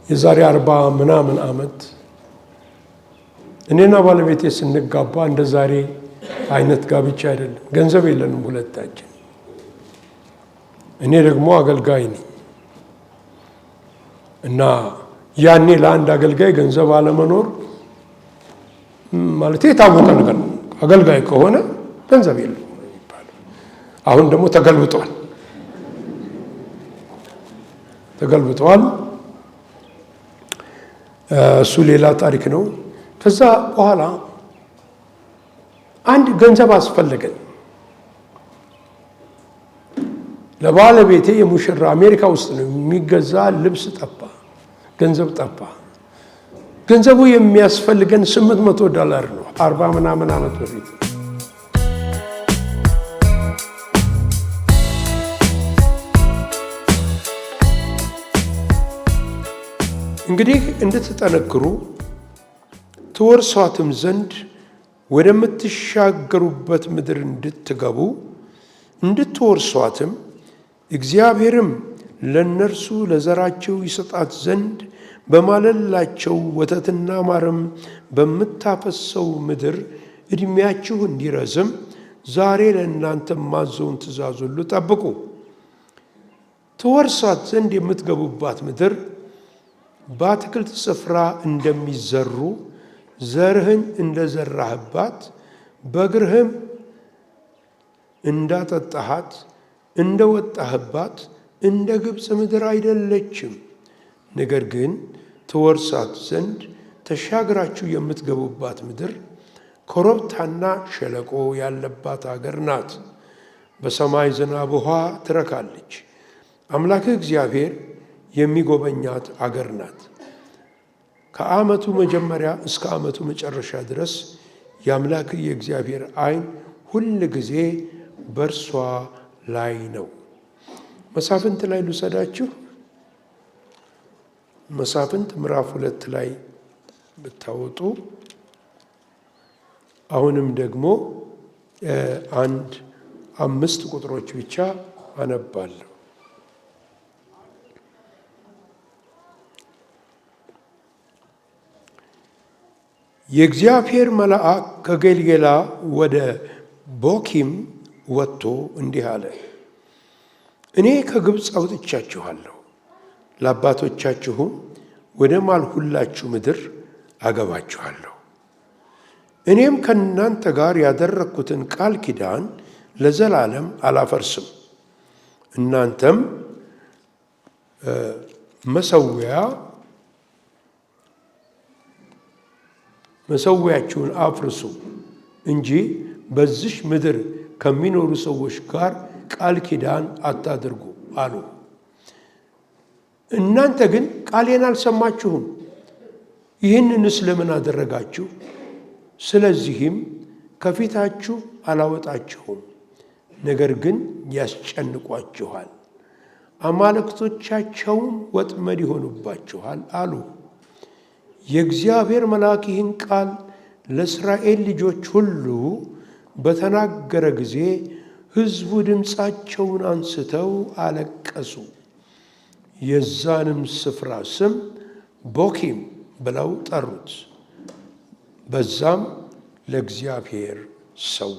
የዛሬ 40 ምናምን ዓመት እኔና ባለቤቴ ስንጋባ እንደ ዛሬ አይነት ጋብቻ አይደለም። ገንዘብ የለንም ሁለታችን። እኔ ደግሞ አገልጋይ ነኝ እና ያኔ ለአንድ አገልጋይ ገንዘብ አለመኖር ማለት የታወቀ ነገር ነው። አገልጋይ ከሆነ ገንዘብ የለም የሚባለው። አሁን ደግሞ ተገልብጧል። እሱ ሌላ ታሪክ ነው። ከዛ በኋላ አንድ ገንዘብ አስፈለገን። ለባለቤቴ የሙሽራ አሜሪካ ውስጥ ነው የሚገዛ ልብስ ጠፋ፣ ገንዘብ ጠፋ። ገንዘቡ የሚያስፈልገን $800 ነው። 40 ምናምን ዓመት በፊት እንግዲህ እንድትጠነክሩ ትወርሷትም ዘንድ ወደምትሻገሩበት ምድር እንድትገቡ እንድትወርሷትም እግዚአብሔርም ለእነርሱ ለዘራቸው ይሰጣት ዘንድ በማለላቸው ወተትና ማርም በምታፈሰው ምድር ዕድሜያችሁ እንዲረዝም ዛሬ ለእናንተ ማዘውን ትእዛዝ ሁሉ ጠብቁ። ትወርሷት ዘንድ የምትገቡባት ምድር በአትክልት ስፍራ እንደሚዘሩ ዘርህን እንደዘራህባት በእግርህም እንዳጠጣሃት እንደወጣህባት እንደ ግብፅ ምድር አይደለችም። ነገር ግን ትወርሳት ዘንድ ተሻግራችሁ የምትገቡባት ምድር ኮረብታና ሸለቆ ያለባት አገር ናት። በሰማይ ዝናብ ውሃ ትረካለች። አምላክህ እግዚአብሔር የሚጎበኛት አገር ናት። ከዓመቱ መጀመሪያ እስከ ዓመቱ መጨረሻ ድረስ የአምላክህ የእግዚአብሔር ዓይን ሁል ጊዜ በእርሷ ላይ ነው። መሳፍንት ላይ ልውሰዳችሁ። መሳፍንት ምዕራፍ 2 ላይ ብታወጡ አሁንም ደግሞ 5 ቁጥሮች ብቻ አነባለሁ። የእግዚአብሔር መልአክ ከጌልጌላ ወደ ቦኪም ወጥቶ እንዲህ አለ። እኔ ከግብፅ አውጥቻችኋለሁ፣ ለአባቶቻችሁም ወደ ማልሁላችሁ ምድር አገባችኋለሁ። እኔም ከእናንተ ጋር ያደረግኩትን ቃል ኪዳን ለዘላለም አላፈርስም። እናንተም መሠዊያችሁን አፍርሱ እንጂ በዚህ ምድር ከሚኖሩ ሰዎች ጋር ቃል ኪዳን አታድርጉ አሉ። እናንተ ግን ቃሌን አልሰማችሁም። ይህንንስ ለምን አደረጋችሁ? ስለዚህም ከፊታችሁ አላወጣችሁም፣ ነገር ግን ያስጨንቋችኋል፣ አማልክቶቻቸውም ወጥመድ ይሆኑባችኋል አሉ። የእግዚአብሔር መልአክ ይህን ቃል ለእስራኤል ልጆች ሁሉ በተናገረ ጊዜ ሕዝቡ ድምፃቸውን አንስተው አለቀሱ። የዛንም ስፍራ ስም ቦኪም ብለው ጠሩት። በዛም ለእግዚአብሔር ሰው።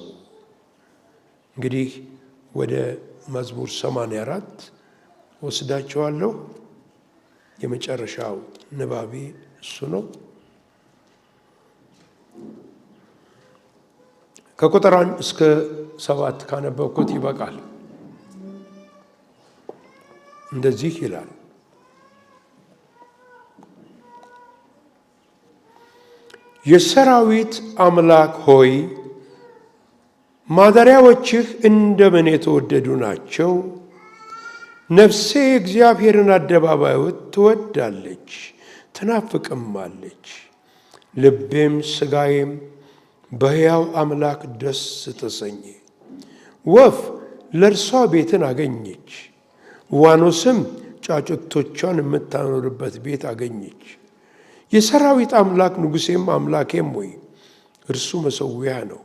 እንግዲህ ወደ መዝሙር 84 ወስዳቸዋለሁ። የመጨረሻው ንባቤ እሱ ነው። ከቁጥር 1 እስከ 7 ካነበብኩት ይበቃል። እንደዚህ ይላል። የሰራዊት አምላክ ሆይ ማደሪያዎችህ እንደምን የተወደዱ ናቸው! ነፍሴ የእግዚአብሔርን አደባባዮች ትወዳለች ትናፍቅማለች። ልቤም ሥጋዬም በሕያው አምላክ ደስ ተሰኘ። ወፍ ለእርሷ ቤትን አገኘች፣ ዋኖስም ጫጩቶቿን የምታኖርበት ቤት አገኘች። የሰራዊት አምላክ ንጉሴም አምላኬም ሆይ እርሱ መሠዊያ ነው።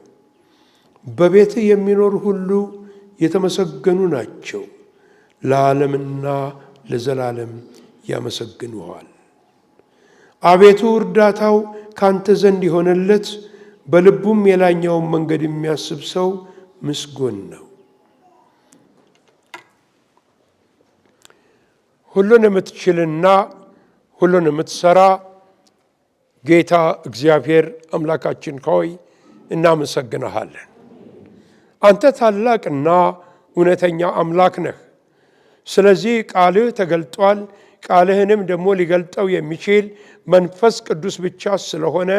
በቤትህ የሚኖር ሁሉ የተመሰገኑ ናቸው፣ ለዓለምና ለዘላለም ያመሰግኑሃል። አቤቱ እርዳታው ካንተ ዘንድ የሆነለት በልቡም የላኛውን መንገድ የሚያስብ ሰው ምስጉን ነው። ሁሉን የምትችልና ሁሉን የምትሰራ ጌታ እግዚአብሔር አምላካችን ሆይ እናመሰግንሃለን። አንተ ታላቅና እውነተኛ አምላክ ነህ። ስለዚህ ቃልህ ተገልጧል። ቃልህንም ደግሞ ሊገልጠው የሚችል መንፈስ ቅዱስ ብቻ ስለሆነ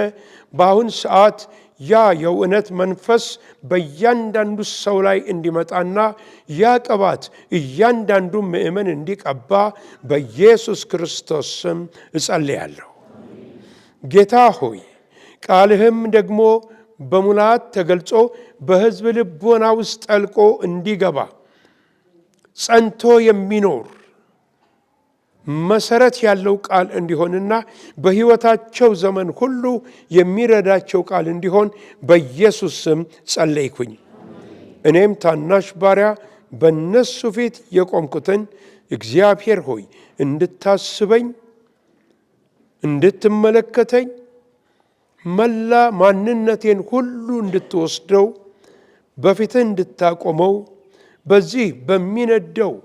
በአሁን ሰዓት ያ የእውነት መንፈስ በእያንዳንዱ ሰው ላይ እንዲመጣና ያ ቅባት እያንዳንዱ ምእመን እንዲቀባ በኢየሱስ ክርስቶስ ስም እጸልያለሁ። ጌታ ሆይ ቃልህም ደግሞ በሙላት ተገልጾ በሕዝብ ልቦና ውስጥ ጠልቆ እንዲገባ ጸንቶ የሚኖር መሰረት ያለው ቃል እንዲሆንና በሕይወታቸው ዘመን ሁሉ የሚረዳቸው ቃል እንዲሆን በኢየሱስ ስም ጸለይኩኝ። እኔም ታናሽ ባሪያ በእነሱ ፊት የቆምኩትን እግዚአብሔር ሆይ እንድታስበኝ፣ እንድትመለከተኝ፣ መላ ማንነቴን ሁሉ እንድትወስደው፣ በፊትህ እንድታቆመው በዚህ በሚነደው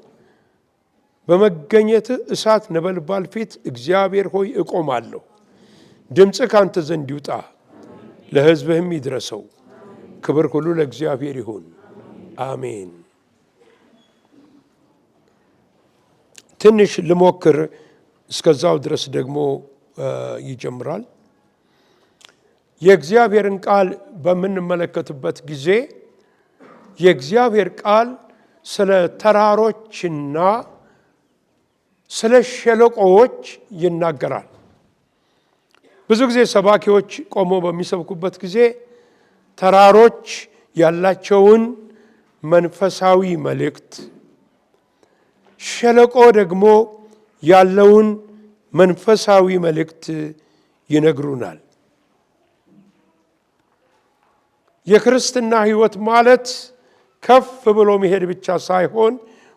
በመገኘት እሳት ነበልባል ፊት እግዚአብሔር ሆይ እቆማለሁ። ድምፅ ካንተ ዘንድ ይውጣ፣ ለሕዝብህም ይድረሰው። ክብር ሁሉ ለእግዚአብሔር ይሁን፣ አሜን። ትንሽ ልሞክር፣ እስከዛው ድረስ ደግሞ ይጀምራል። የእግዚአብሔርን ቃል በምንመለከትበት ጊዜ የእግዚአብሔር ቃል ስለ ተራሮችና ስለ ሸለቆዎች ይናገራል። ብዙ ጊዜ ሰባኪዎች ቆመው በሚሰብኩበት ጊዜ ተራሮች ያላቸውን መንፈሳዊ መልእክት፣ ሸለቆ ደግሞ ያለውን መንፈሳዊ መልእክት ይነግሩናል። የክርስትና ሕይወት ማለት ከፍ ብሎ መሄድ ብቻ ሳይሆን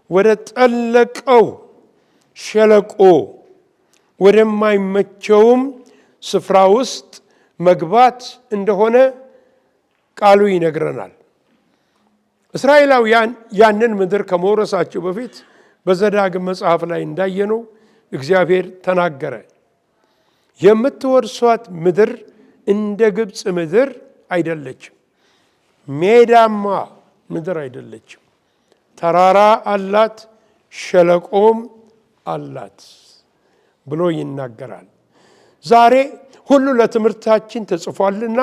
ወደ ጠለቀው ሸለቆ ወደማይመቸውም ስፍራ ውስጥ መግባት እንደሆነ ቃሉ ይነግረናል። እስራኤላውያን ያንን ምድር ከመውረሳቸው በፊት በዘዳግም መጽሐፍ ላይ እንዳየነው እግዚአብሔር ተናገረ። የምትወርሷት ምድር እንደ ግብፅ ምድር አይደለችም፣ ሜዳማ ምድር አይደለችም። ተራራ አላት፣ ሸለቆም አላት ብሎ ይናገራል። ዛሬ ሁሉ ለትምህርታችን ተጽፏልና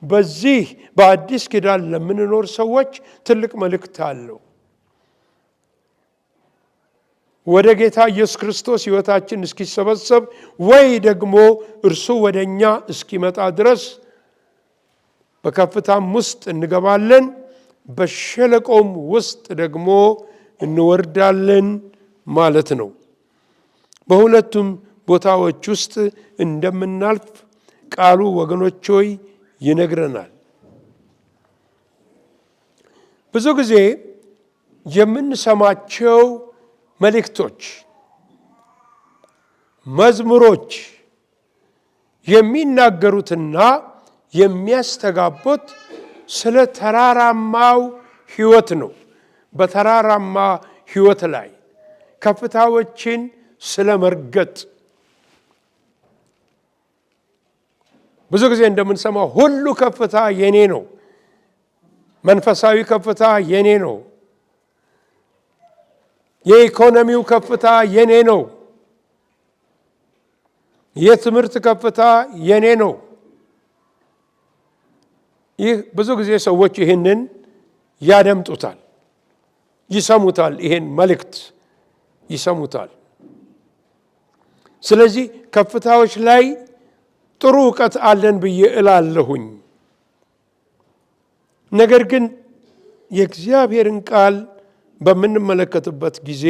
በዚህ በአዲስ ኪዳን ለምንኖር ሰዎች ትልቅ መልእክት አለው። ወደ ጌታ ኢየሱስ ክርስቶስ ሕይወታችን እስኪሰበሰብ ወይ ደግሞ እርሱ ወደ እኛ እስኪመጣ ድረስ በከፍታም ውስጥ እንገባለን፣ በሸለቆም ውስጥ ደግሞ እንወርዳለን ማለት ነው። በሁለቱም ቦታዎች ውስጥ እንደምናልፍ ቃሉ ወገኖች ሆይ ይነግረናል። ብዙ ጊዜ የምንሰማቸው መልእክቶች፣ መዝሙሮች የሚናገሩትና የሚያስተጋቡት ስለ ተራራማው ሕይወት ነው። በተራራማ ሕይወት ላይ ከፍታዎችን ስለ መርገጥ ብዙ ጊዜ እንደምንሰማው ሁሉ ከፍታ የኔ ነው፣ መንፈሳዊ ከፍታ የኔ ነው፣ የኢኮኖሚው ከፍታ የኔ ነው፣ የትምህርት ከፍታ የኔ ነው። ይህ ብዙ ጊዜ ሰዎች ይህንን ያደምጡታል፣ ይሰሙታል፣ ይህን መልእክት ይሰሙታል። ስለዚህ ከፍታዎች ላይ ጥሩ እውቀት አለን ብዬ እላለሁኝ። ነገር ግን የእግዚአብሔርን ቃል በምንመለከትበት ጊዜ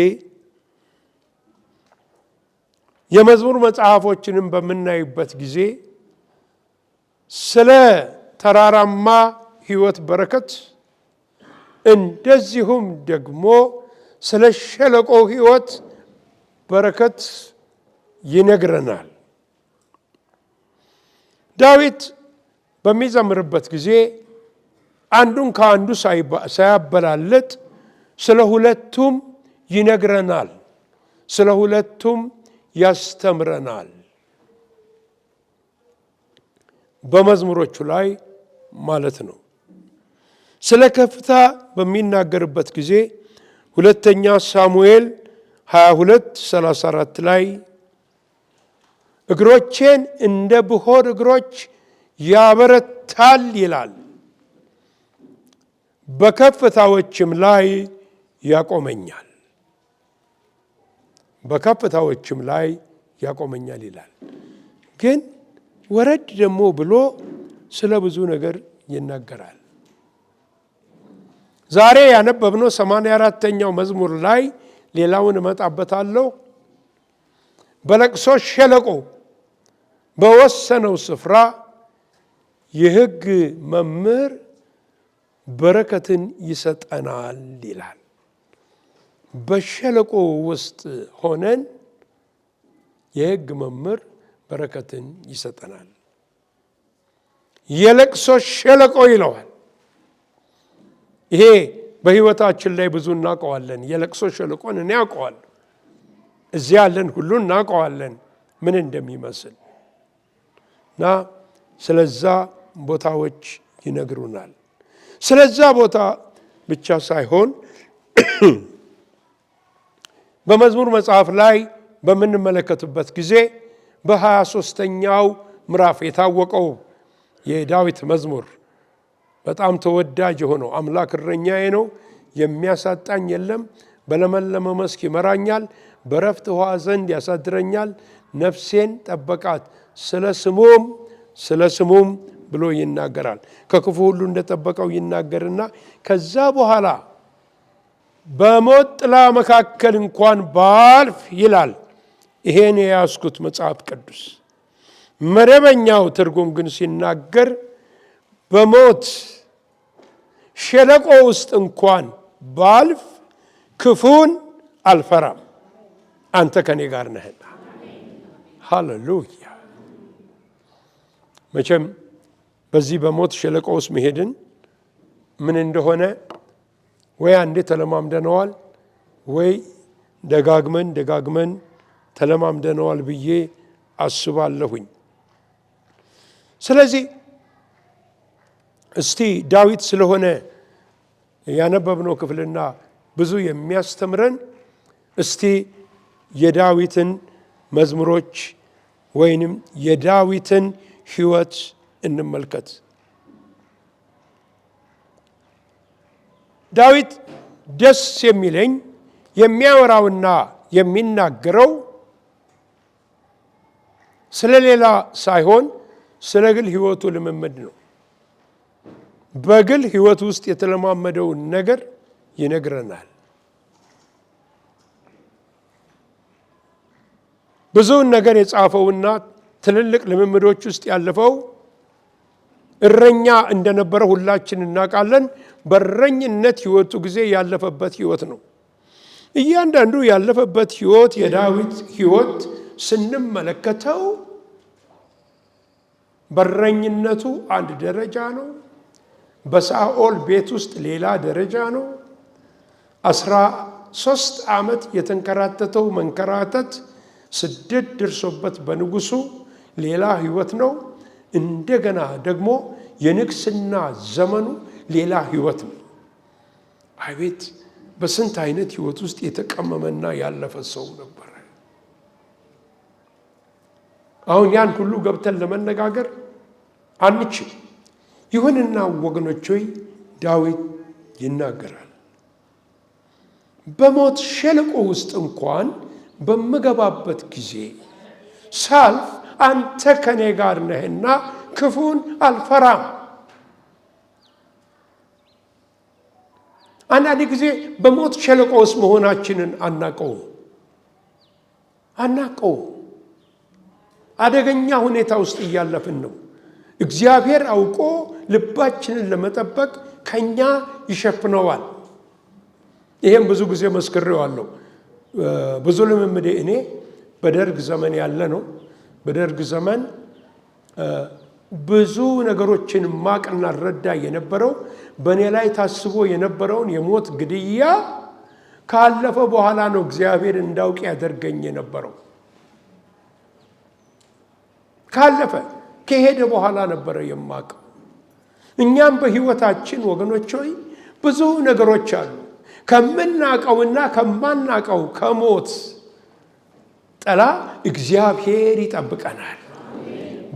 የመዝሙር መጽሐፎችንም በምናይበት ጊዜ ስለ ተራራማ ሕይወት በረከት እንደዚሁም ደግሞ ስለ ሸለቆ ሕይወት በረከት ይነግረናል። ዳዊት በሚዘምርበት ጊዜ አንዱን ከአንዱ ሳያበላልጥ ስለ ሁለቱም ይነግረናል፣ ስለ ሁለቱም ያስተምረናል። በመዝሙሮቹ ላይ ማለት ነው። ስለ ከፍታ በሚናገርበት ጊዜ ሁለተኛ ሳሙኤል 22:34 ላይ እግሮቼን እንደ ብሆር እግሮች ያበረታል ይላል፣ በከፍታዎችም ላይ ያቆመኛል፣ በከፍታዎችም ላይ ያቆመኛል ይላል። ግን ወረድ ደግሞ ብሎ ስለ ብዙ ነገር ይናገራል። ዛሬ ያነበብነው 84ኛው መዝሙር ላይ ሌላውን እመጣበታለሁ። በለቅሶ ሸለቆ በወሰነው ስፍራ የሕግ መምህር በረከትን ይሰጠናል ይላል። በሸለቆ ውስጥ ሆነን የሕግ መምህር በረከትን ይሰጠናል። የለቅሶ ሸለቆ ይለዋል። ይሄ በሕይወታችን ላይ ብዙ እናውቀዋለን። የለቅሶ ሸለቆን እኔ አውቀዋለሁ። እዚያ ያለን ሁሉ እናውቀዋለን ምን እንደሚመስል እና ስለዛ ቦታዎች ይነግሩናል። ስለዛ ቦታ ብቻ ሳይሆን በመዝሙር መጽሐፍ ላይ በምንመለከትበት ጊዜ በ23ኛው ምዕራፍ የታወቀው የዳዊት መዝሙር በጣም ተወዳጅ የሆነው አምላክ እረኛዬ ነው፣ የሚያሳጣኝ የለም፣ በለመለመ መስክ ይመራኛል፣ በረፍት ውኃ ዘንድ ያሳድረኛል፣ ነፍሴን ጠበቃት፣ ስለ ስሙም ብሎ ይናገራል። ከክፉ ሁሉ እንደጠበቀው ይናገርና ከዛ በኋላ በሞት ጥላ መካከል እንኳን ባልፍ ይላል። ይሄን የያዝኩት መጽሐፍ ቅዱስ መደበኛው ትርጉም ግን ሲናገር በሞት ሸለቆ ውስጥ እንኳን ባልፍ ክፉን አልፈራም፣ አንተ ከኔ ጋር ነህና። ሃሌሉያ። መቼም በዚህ በሞት ሸለቆ ውስጥ መሄድን ምን እንደሆነ ወይ አንዴ ተለማምደነዋል ወይ ደጋግመን ተለማምደነዋል ብዬ አስባለሁኝ። ስለዚህ እስቲ ዳዊት ስለሆነ ያነበብነው ክፍልና ብዙ የሚያስተምረን እስቲ የዳዊትን መዝሙሮች ወይንም የዳዊትን ሕይወት እንመልከት። ዳዊት ደስ የሚለኝ የሚያወራውና የሚናገረው ስለሌላ ሳይሆን ስለ ግል ሕይወቱ ልምምድ ነው። በግል ሕይወት ውስጥ የተለማመደውን ነገር ይነግረናል። ብዙውን ነገር የጻፈውና ትልልቅ ልምምዶች ውስጥ ያለፈው እረኛ እንደነበረ ሁላችን እናውቃለን። በእረኝነት ሕይወቱ ጊዜ ያለፈበት ሕይወት ነው። እያንዳንዱ ያለፈበት ሕይወት የዳዊት ሕይወት ስንመለከተው በእረኝነቱ አንድ ደረጃ ነው። በሳኦል ቤት ውስጥ ሌላ ደረጃ ነው። 13 ዓመት የተንከራተተው መንከራተት ስደት ደርሶበት በንጉሱ ሌላ ሕይወት ነው። እንደገና ደግሞ የንግስና ዘመኑ ሌላ ሕይወት ነው። አቤት በስንት አይነት ሕይወት ውስጥ የተቀመመና ያለፈ ሰው ነበር። አሁን ያን ሁሉ ገብተን ለመነጋገር አንችል። ይሁንና ወገኖች ሆይ ዳዊት ይናገራል። በሞት ሸለቆ ውስጥ እንኳን በምገባበት ጊዜ ሳልፍ አንተ ከኔ ጋር ነህና ክፉን አልፈራም። አንዳንድ ጊዜ በሞት ሸለቆ ውስጥ መሆናችንን አናቀውም። አደገኛ ሁኔታ ውስጥ እያለፍን ነው። እግዚአብሔር አውቆ ልባችንን ለመጠበቅ ከኛ ይሸፍነዋል። ይሄም ብዙ ጊዜ መስክሬዋለሁ። ብዙ ልምምዴ እኔ በደርግ ዘመን ያለ ነው። በደርግ ዘመን ብዙ ነገሮችን ማቅና ረዳ የነበረው በእኔ ላይ ታስቦ የነበረውን የሞት ግድያ ካለፈ በኋላ ነው እግዚአብሔር እንዳውቅ ያደርገኝ የነበረው። ካለፈ ከሄደ በኋላ ነበረ የማውቀው። እኛም በህይወታችን ወገኖች ሆይ ብዙ ነገሮች አሉ። ከምናውቀውና ከማናውቀው ከሞት ጥላ እግዚአብሔር ይጠብቀናል።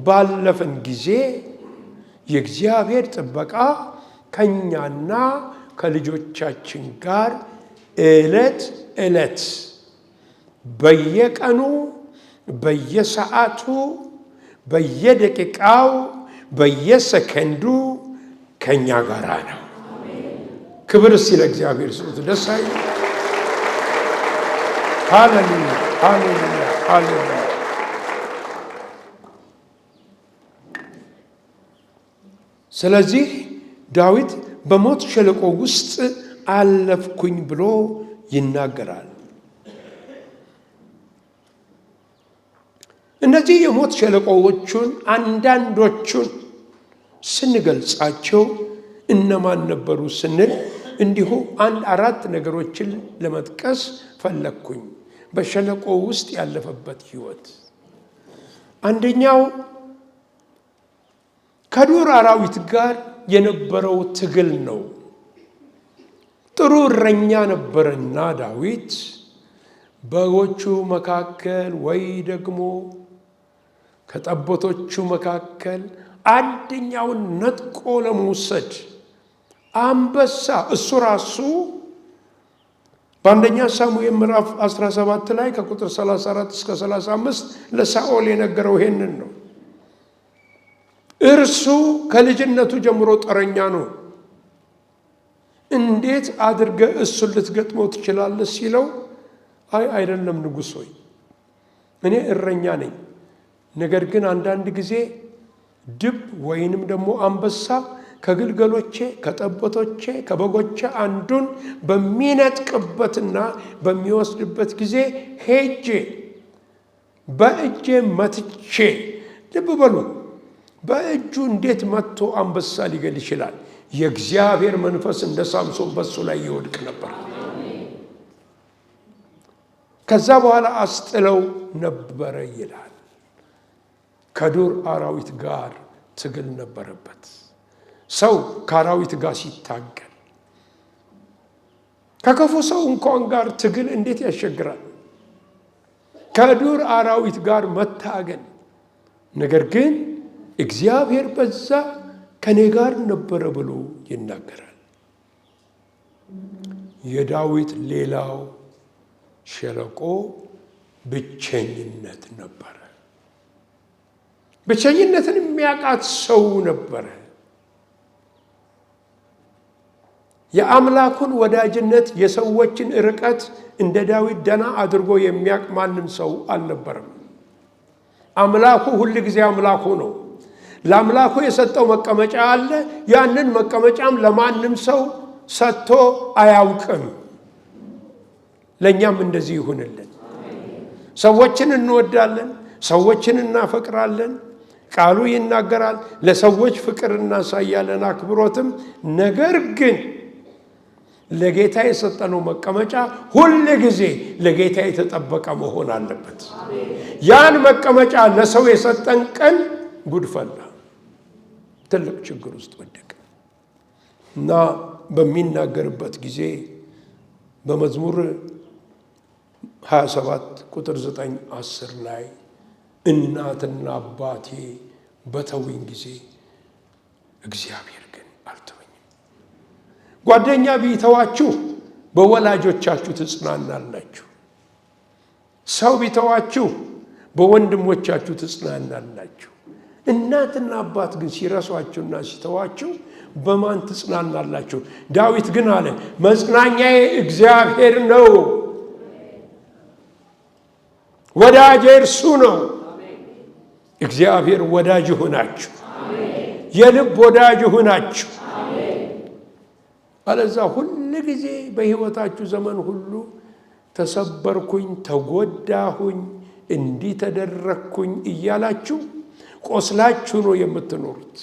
ባለፈን ጊዜ የእግዚአብሔር ጥበቃ ከኛና ከልጆቻችን ጋር ዕለት ዕለት በየቀኑ በየሰዓቱ በየደቂቃው በየሰከንዱ ከኛ ጋር ነው። ክብር ሲለ እግዚአብሔር ስሙት። ደስ አይል? ሃሌሉያ ሃሌሉያ ሃሌሉያ። ስለዚህ ዳዊት በሞት ሸለቆ ውስጥ አለፍኩኝ ብሎ ይናገራል። እነዚህ የሞት ሸለቆዎቹን አንዳንዶቹን ስንገልጻቸው እነማን ነበሩ ስንል እንዲሁ አራት ነገሮችን ለመጥቀስ ፈለግኩኝ። በሸለቆ ውስጥ ያለፈበት ህይወት አንደኛው ከዱር አራዊት ጋር የነበረው ትግል ነው። ጥሩ እረኛ ነበረና ዳዊት በጎቹ መካከል ወይ ደግሞ ከጠቦቶቹ መካከል አንደኛውን ነጥቆ ለመውሰድ አንበሳ እሱ ራሱ በአንደኛ ሳሙኤል ምዕራፍ 17 ላይ ከቁጥር 34 እስከ 35 ለሳኦል የነገረው ይሄንን ነው። እርሱ ከልጅነቱ ጀምሮ ጦረኛ ነው። እንዴት አድርገህ እሱን ልትገጥመው ትችላለህ ሲለው አይደለም ንጉሥ ሆይ እኔ እረኛ ነኝ። ነገር ግን አንዳንድ ጊዜ ድብ ወይንም ደግሞ አንበሳ ከግልገሎቼ ከጠቦቶቼ ከበጎቼ አንዱን በሚነጥቅበትና በሚወስድበት ጊዜ ሄጄ በእጄ መትቼ፣ ልብ በሉ በእጁ እንዴት መጥቶ አንበሳ ሊገል ይችላል? የእግዚአብሔር መንፈስ እንደ ሳምሶን በሱ ላይ ይወድቅ ነበር። ከዛ በኋላ አስጥለው ነበረ ይላል። ከዱር አራዊት ጋር ትግል ነበረበት። ሰው ከአራዊት ጋር ሲታገል ከክፉ ሰው እንኳን ጋር ትግል እንዴት ያስቸግራል! ከዱር አራዊት ጋር መታገል። ነገር ግን እግዚአብሔር በዛ ከኔ ጋር ነበረ ብሎ ይናገራል። የዳዊት ሌላው ሸለቆ ብቸኝነት ነበረ። ብቸኝነትን የሚያውቃት ሰው ነበረ። የአምላኩን ወዳጅነት የሰዎችን ርቀት እንደ ዳዊት ደና አድርጎ የሚያውቅ ማንም ሰው አልነበረም። አምላኩ ሁል ጊዜ አምላኩ ነው። ለአምላኩ የሰጠው መቀመጫ አለ። ያንን መቀመጫም ለማንም ሰው ሰጥቶ አያውቅም። ለእኛም እንደዚህ ይሁንልን። ሰዎችን እንወዳለን፣ ሰዎችን እናፈቅራለን። ቃሉ ይናገራል፣ ለሰዎች ፍቅር እናሳያለን፣ አክብሮትም። ነገር ግን ለጌታ የሰጠነው መቀመጫ ሁል ጊዜ ለጌታ የተጠበቀ መሆን አለበት። ያን መቀመጫ ለሰው የሰጠን ቀን ጉድፈላ ትልቅ ችግር ውስጥ ወደቀ እና በሚናገርበት ጊዜ በመዝሙር 27 ቁጥር 9 10 ላይ እናትና አባቴ በተውኝ ጊዜ እግዚአብሔር ግን አልተወኝም። ጓደኛ ቢተዋችሁ በወላጆቻችሁ ትጽናናላችሁ። ሰው ቢተዋችሁ በወንድሞቻችሁ ትጽናናላችሁ። እናትና አባት ግን ሲረሷችሁና ሲተዋችሁ በማን ትጽናናላችሁ? ዳዊት ግን አለ መጽናኛዬ እግዚአብሔር ነው፣ ወዳጄ እርሱ ነው። እግዚአብሔር ወዳጅ ይሁናችሁ፣ የልብ ወዳጅ ይሁናችሁ። አለዛ ሁል ጊዜ በሕይወታችሁ ዘመን ሁሉ ተሰበርኩኝ፣ ተጎዳሁኝ፣ እንዲህ ተደረግኩኝ እያላችሁ ቆስላችሁ ነው የምትኖሩት።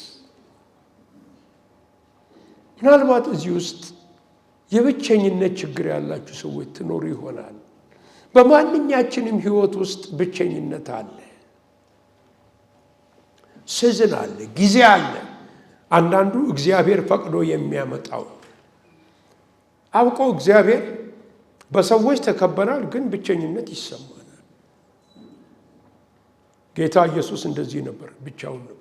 ምናልባት እዚህ ውስጥ የብቸኝነት ችግር ያላችሁ ሰዎች ትኖሩ ይሆናል። በማንኛችንም ህይወት ውስጥ ብቸኝነት አለ፣ ስዝን አለ፣ ጊዜ አለ። አንዳንዱ እግዚአብሔር ፈቅዶ የሚያመጣው አውቆ እግዚአብሔር በሰዎች ተከበናል፣ ግን ብቸኝነት ይሰማናል። ጌታ ኢየሱስ እንደዚህ ነበር፣ ብቻውን ነበር።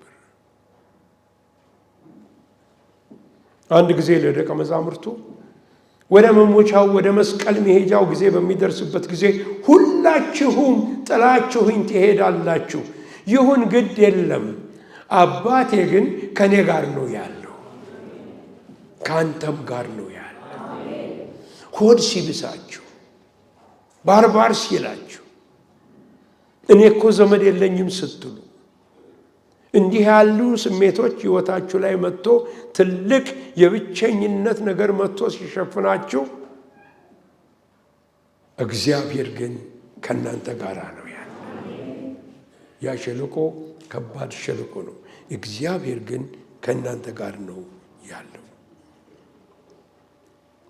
አንድ ጊዜ ለደቀ መዛሙርቱ ወደ መሞቻው ወደ መስቀል መሄጃው ጊዜ በሚደርስበት ጊዜ ሁላችሁም ጥላችሁኝ ትሄዳላችሁ፣ ይሁን ግድ የለም፣ አባቴ ግን ከኔ ጋር ነው ያለው፣ ካንተም ጋር ነው ያለው። ሆድ ሲብሳችሁ፣ ባርባር ሲላችሁ፣ እኔ እኮ ዘመድ የለኝም ስትሉ፣ እንዲህ ያሉ ስሜቶች ህይወታችሁ ላይ መጥቶ ትልቅ የብቸኝነት ነገር መጥቶ ሲሸፍናችሁ፣ እግዚአብሔር ግን ከእናንተ ጋር ነው ያለው። ያ ሸለቆ ከባድ ሸለቆ ነው። እግዚአብሔር ግን ከእናንተ ጋር ነው ያለው።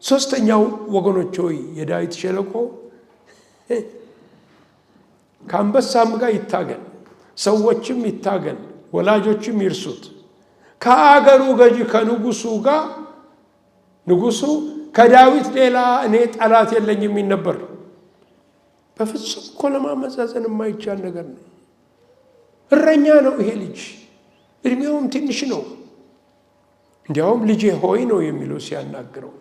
ሶስተኛው ወገኖች ሆይ የዳዊት ሸለቆ ከአንበሳም ጋር ይታገል፣ ሰዎችም ይታገል፣ ወላጆችም ይርሱት፣ ከአገሩ ገዢ ከንጉሱ ጋር ንጉሱ ከዳዊት ሌላ እኔ ጠላት የለኝም የሚል ነበር። በፍጹም እኮ ለማመዛዘን የማይቻል ነገር ነው። እረኛ ነው ይሄ ልጅ፣ እድሜውም ትንሽ ነው። እንዲያውም ልጄ ሆይ ነው የሚለው ሲያናግረው።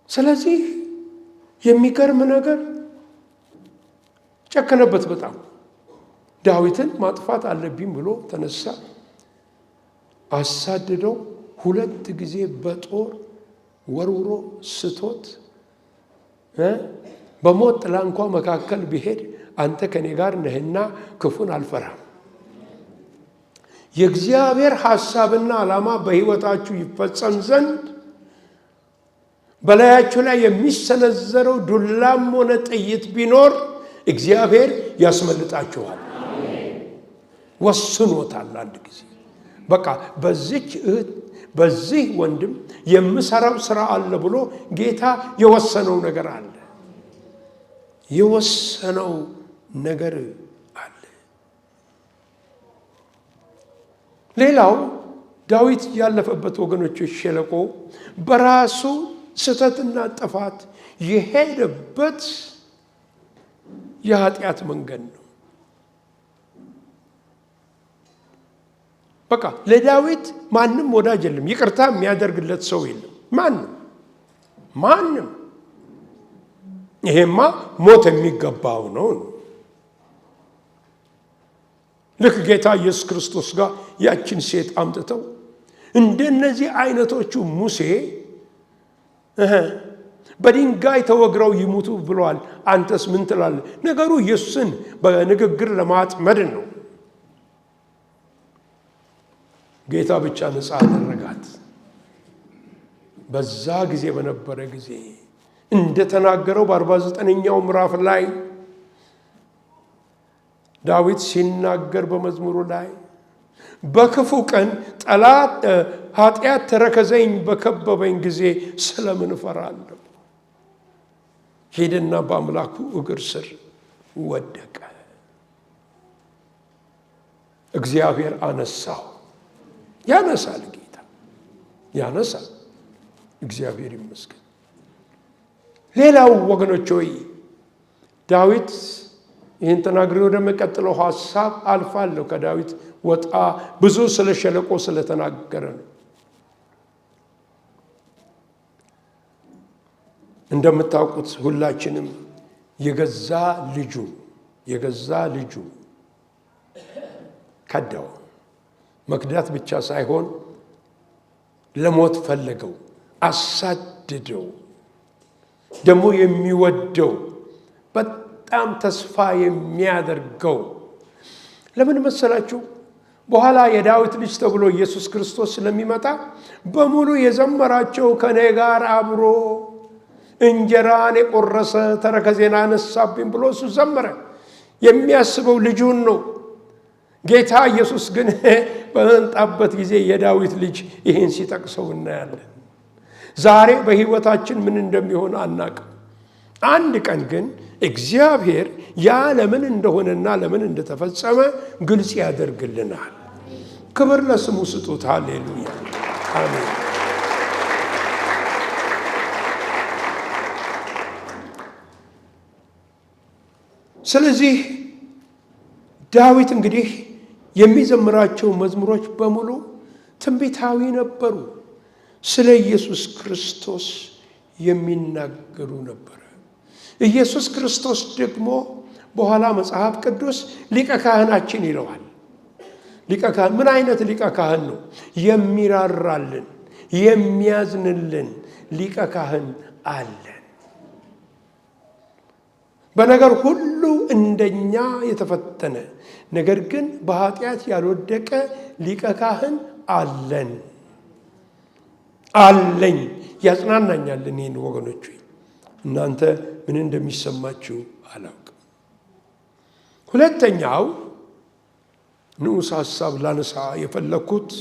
ስለዚህ የሚገርም ነገር ጨከነበት በጣም። ዳዊትን ማጥፋት አለብኝ ብሎ ተነሳ። አሳድደው 2 ጊዜ በጦር ወርውሮ ስቶት በሞት ጥላ እንኳ መካከል ቢሄድ አንተ ከኔ ጋር ነህና ክፉን አልፈራም። የእግዚአብሔር ሐሳብና ዓላማ በሕይወታችሁ ይፈጸም ዘንድ በላያችሁ ላይ የሚሰነዘረው ዱላም ሆነ ጥይት ቢኖር እግዚአብሔር ያስመልጣችኋል። ወስኖታል። አንድ ጊዜ በቃ በዚች እህት በዚህ ወንድም የምሰራው ስራ አለ ብሎ ጌታ የወሰነው ነገር አለ። የወሰነው ነገር አለ። ሌላው ዳዊት ያለፈበት ወገኖች ሸለቆ በራሱ ስተትና ጥፋት የሄደበት የኃጢአት መንገድ ነው። በቃ ለዳዊት ማንም ወዳጅ የለም፣ ይቅርታ የሚያደርግለት ሰው የለም። ማንም ይሄማ ሞት የሚገባው ነው። ልክ ጌታ ኢየሱስ ክርስቶስ ጋር ያችን ሴት አምጥተው እንደነዚህ አይነቶቹ ሙሴ በድንጋይ ተወግረው ይሙቱ ብለዋል፣ አንተስ ምን ትላለህ? ነገሩ ኢየሱስን በንግግር ለማጥመድ ነው። ጌታ ብቻ ነፃ አደረጋት። በዛ ጊዜ በነበረ ጊዜ እንደተናገረው በ49ኛው ምዕራፍ ላይ ዳዊት ሲናገር በመዝሙሩ ላይ በክፉ ቀን ጠላት ኃጢአት ተረከዘኝ በከበበኝ ጊዜ ስለምን እፈራለሁ? ሄደና በአምላኩ እግር ስር ወደቀ። እግዚአብሔር አነሳው። ያነሳል፣ ጌታ ያነሳል። እግዚአብሔር ይመስገን። ሌላው ወገኖች ሆይ ዳዊት ይህን ተናግሬ ወደሚቀጥለው ሐሳብ አልፋለሁ። ከዳዊት ወጣ ብዙ ስለ ሸለቆ ስለተናገረ ነው። እንደምታውቁት ሁላችንም የገዛ ልጁ ከዳው። መክዳት ብቻ ሳይሆን ለሞት ፈለገው፣ አሳድደው። ደግሞ የሚወደው በጣም ተስፋ የሚያደርገው ለምን መሰላችሁ? በኋላ የዳዊት ልጅ ተብሎ ኢየሱስ ክርስቶስ ስለሚመጣ በሙሉ የዘመራቸው ከኔ ጋር አብሮ እንጀራን የቆረሰ ተረከዜን አነሳብኝ ብሎ እሱ ዘመረ። የሚያስበው ልጁን ነው። ጌታ ኢየሱስ ግን በመጣበት ጊዜ የዳዊት ልጅ ይህን ሲጠቅሰው እናያለን። ዛሬ በሕይወታችን ምን እንደሚሆን አናቅም። አንድ ቀን ግን እግዚአብሔር ያ ለምን እንደሆነና ለምን እንደተፈጸመ ግልጽ ያደርግልናል። ክብር ለስሙ ስጡት። ሃሌሉያ አሜን። ስለዚህ ዳዊት እንግዲህ የሚዘምራቸው መዝሙሮች በሙሉ ትንቢታዊ ነበሩ። ስለ ኢየሱስ ክርስቶስ የሚናገሩ ነበረ። ኢየሱስ ክርስቶስ ደግሞ በኋላ መጽሐፍ ቅዱስ ሊቀ ካህናችን ይለዋል። ሊቀ ካህን ምን አይነት ሊቀ ካህን ነው? የሚራራልን የሚያዝንልን ሊቀ ካህን አለን። በነገር ሁሉ እንደኛ የተፈተነ ነገር ግን በኃጢአት ያልወደቀ ሊቀ ካህን አለን አለኝ። ያጽናናኛል እኔን ወገኖች። እናንተ ምን እንደሚሰማችሁ አላውቅም። ሁለተኛው ንዑስ ሐሳብ ላነሳ የፈለኩት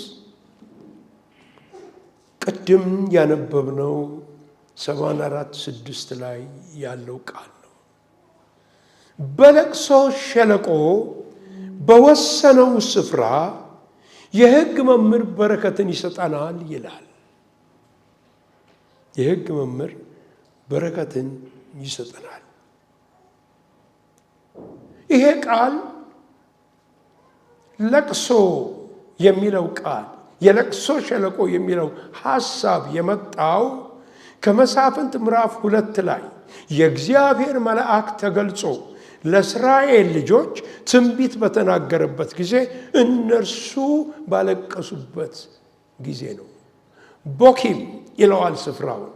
ቅድም ያነበብነው 84:6 ላይ ያለው ቃል ነው። በለቅሶ ሸለቆ በወሰነው ስፍራ የሕግ መምህር በረከትን ይሰጠናል ይላል። የሕግ መምህር በረከትን ይሰጠናል። ይሄ ቃል ለቅሶ የሚለው ቃል የለቅሶ ሸለቆ የሚለው ሐሳብ የመጣው ከመሳፍንት ምዕራፍ 2 ላይ የእግዚአብሔር መልአክ ተገልጾ ለእስራኤል ልጆች ትንቢት በተናገረበት ጊዜ እነርሱ ባለቀሱበት ጊዜ ነው። ቦኪም ይለዋል ስፍራውን።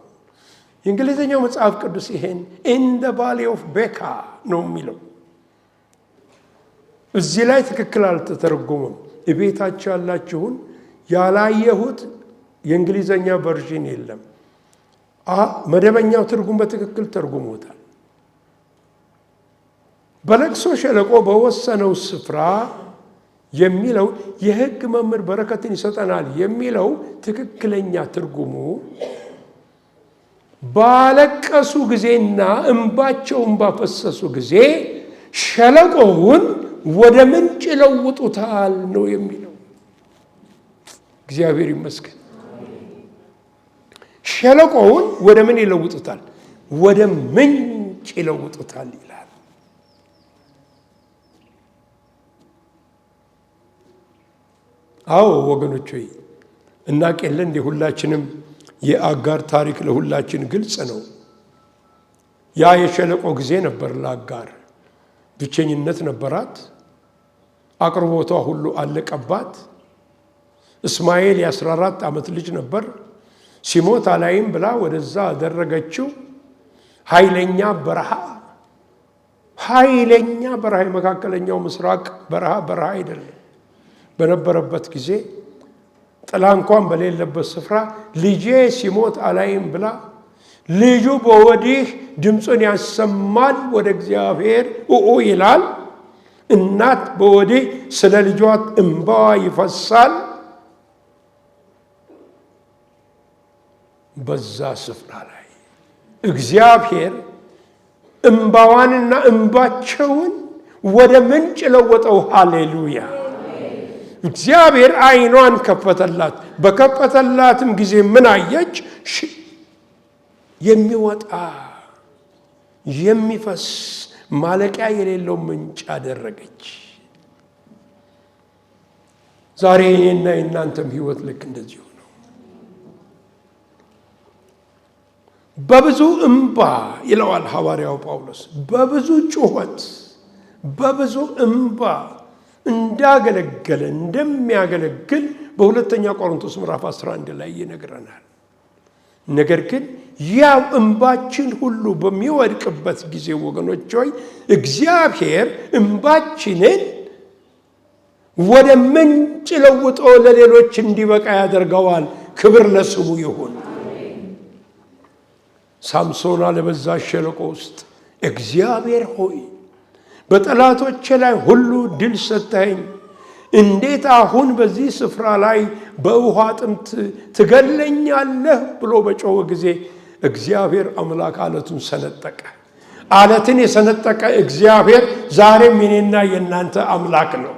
የእንግሊዝኛው መጽሐፍ ቅዱስ ይሄን ኢን ዘ ቫሊ ኦፍ ቤካ ነው የሚለው። እዚህ ላይ ትክክል አልተተረጎመም። እቤታችሁ ያላችሁን ያላየሁት የእንግሊዝኛ ቨርዥን የለም። መደበኛው ትርጉም በትክክል ተርጉሞታል። በለቅሶ ሸለቆ በወሰነው ስፍራ የሚለው የሕግ መምህር በረከትን ይሰጠናል የሚለው ትክክለኛ ትርጉሙ ባለቀሱ ጊዜና እንባቸውን ባፈሰሱ ጊዜ ሸለቆውን ወደ ምንጭ ይለውጡታል ነው የሚለው። እግዚአብሔር ይመስገን። ሸለቆውን ወደ ምን ይለውጡታል? ወደ ምንጭ ይለውጡታል ይላል። አዎ ወገኖች ሆይ እናውቃለን እንደ ሁላችንም የአጋር ታሪክ ለሁላችን ግልጽ ነው። ያ የሸለቆ ጊዜ ነበር ለአጋር። ብቸኝነት ነበራት። አቅርቦቷ ሁሉ አለቀባት። እስማኤል የ14 ዓመት ልጅ ነበር። ሲሞት አላይም ብላ ወደዛ አደረገችው። ኃይለኛ በረሃ የመካከለኛው ምስራቅ በረሃ አይደለም በነበረበት ጊዜ ጥላ እንኳን በሌለበት ስፍራ ልጄ ሲሞት አላይም ብላ ልጁ በወዲህ ድምፁን ያሰማል፣ ወደ እግዚአብሔር ይላል። እናት በወዲህ ስለ ልጇ እንባዋ ይፈሳል። በዛ ስፍራ ላይ እግዚአብሔር እንባዋንና እንባቸውን ወደ ምንጭ ለወጠው። ሃሌሉያ! እግዚአብሔር ዓይኗን ከፈተላት። በከፈተላትም ጊዜ ምን አየች? የሚወጣ የሚፈስ ማለቂያ የሌለው ምንጭ አደረገች። ዛሬ የኔና የእናንተም ሕይወት ልክ እንደዚሁ ነው። በብዙ እንባ ይለዋል ሐዋርያው ጳውሎስ፣ በብዙ ጩኸት በብዙ እንባ እንዳገለገለ እንደሚያገለግል በሁለተኛ ቆሮንቶስ ምዕራፍ 11 ላይ ይነግረናል። ነገር ግን ያው እንባችን ሁሉ በሚወድቅበት ጊዜ ወገኖች ሆይ እግዚአብሔር እንባችንን ወደ ምንጭ ለውጦ ለሌሎች እንዲበቃ ያደርገዋል። ክብር ለስሙ ይሁን። ሳምሶን አለ በዛ ሸለቆ ውስጥ እግዚአብሔር ሆይ በጠላቶቼ ላይ ሁሉ ድል ሰጠኸኝ። እንዴት አሁን በዚህ ስፍራ ላይ በውሃ ጥም ትገለኛለህ ብሎ በጮኸ ጊዜ እግዚአብሔር አምላክ አለቱን ሰነጠቀ። አለትን የሰነጠቀ እግዚአብሔር ዛሬም የኔና የእናንተ አምላክ ነው።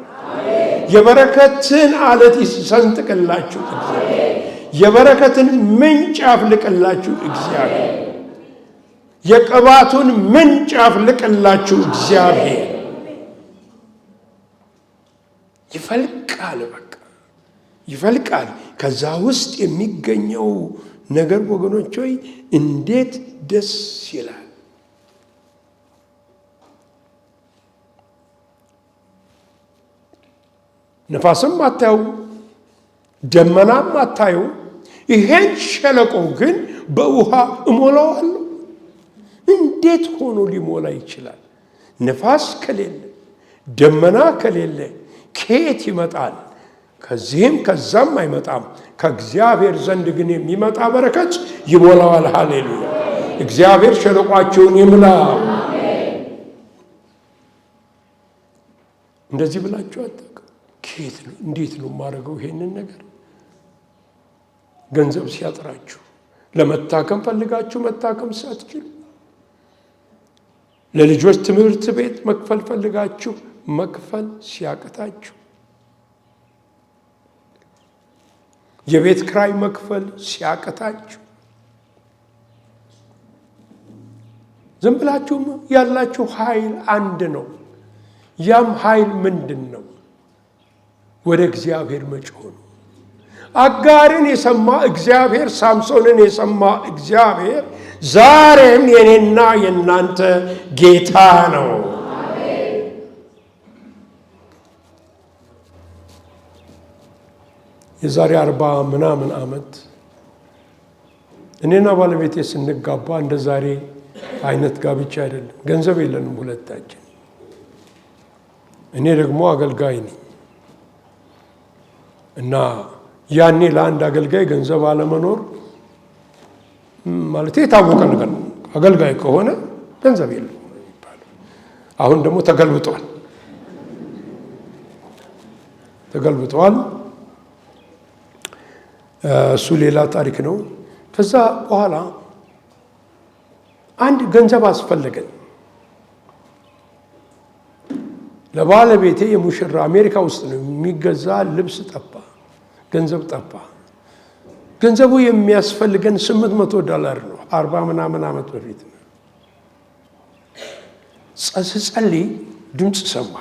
የበረከትን አለት ይሰንጥቅላችሁ እግዚአብሔር። የበረከትን ምንጭ ያፍልቅላችሁ እግዚአብሔር። የቅባቱን ምንጭ ያፍልቅላችሁ እግዚአብሔር። ይፈልቃል፣ በቃ ይፈልቃል። ከዛ ውስጥ የሚገኘው ነገር ወገኖች ሆይ እንዴት ደስ ይላል! ነፋስም አታዩ፣ ደመናም አታዩ። ይሄን ሸለቆ ግን በውሃ እሞላዋለሁ። እንዴት ሆኖ ሊሞላ ይችላል? ነፋስ ከሌለ ደመና ከሌለ ከየት ይመጣል? ከዚህም ከዛም አይመጣም። ከእግዚአብሔር ዘንድ ግን የሚመጣ በረከት ይሞላዋል። ሃሌሉያ! እግዚአብሔር ሸለቋቸውን ይሙላ። እንደዚህ ብላችሁ አታውቅም? ከየት ነው እንዴት ነው የማደርገው ይሄንን ነገር? ገንዘብ ሲያጥራችሁ፣ ለመታከም ፈልጋችሁ መታከም ሳትችሉ፣ ለልጆች ትምህርት ቤት መክፈል ፈልጋችሁ መክፈል ሲያቅታችሁ፣ የቤት ክራይ መክፈል ሲያቅታችሁ፣ ዝም ብላችሁ ያላችሁ ኃይል አንድ ነው። ያም ኃይል ምንድን ነው? ወደ እግዚአብሔር መጮህ ነው። አጋርን የሰማ እግዚአብሔር፣ ሳምሶንን የሰማ እግዚአብሔር ዛሬም የኔና የእናንተ ጌታ ነው። የዛሬ 40 ምናምን ዓመት እኔና ባለቤቴ ስንጋባ እንደ ዛሬ አይነት ጋብቻ አይደለም። ገንዘብ የለንም ሁለታችን። እኔ ደግሞ አገልጋይ ነኝ እና ያኔ ለአንድ አገልጋይ ገንዘብ አለመኖር ማለት የታወቀ ነገር ነው። አገልጋይ ከሆነ ገንዘብ የለውም የሚባለው። አሁን ደግሞ ተገልብጧል። እሱ ሌላ ታሪክ ነው። ከዛ በኋላ አንድ ገንዘብ አስፈለገን። ለባለቤቴ የሙሽራ አሜሪካ ውስጥ ነው የሚገዛ ልብስ ጠፋ፣ ገንዘብ ጠፋ። ገንዘቡ የሚያስፈልገን $800 ነው። 40 ምናምን ዓመት በፊት ነው። ስጸልይ ድምፅ ሰማ።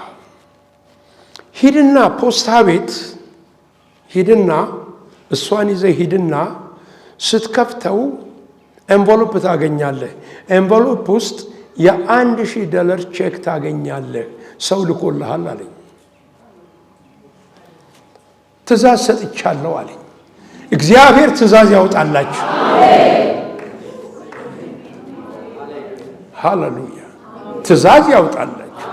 ሂድና ፖስታ ቤት ሂድና እሷን ይዘህ ሂድና ስትከፍተው ኤንቨሎፕ ታገኛለህ። ኤንቨሎፕ ውስጥ $1000 ቼክ ታገኛለህ። ሰው ልኮልሃል አለኝ። ትእዛዝ ሰጥቻለሁ አለኝ። እግዚአብሔር ትእዛዝ ያውጣላችሁ። ሃሌሉያ! ትእዛዝ ያውጣላችሁ።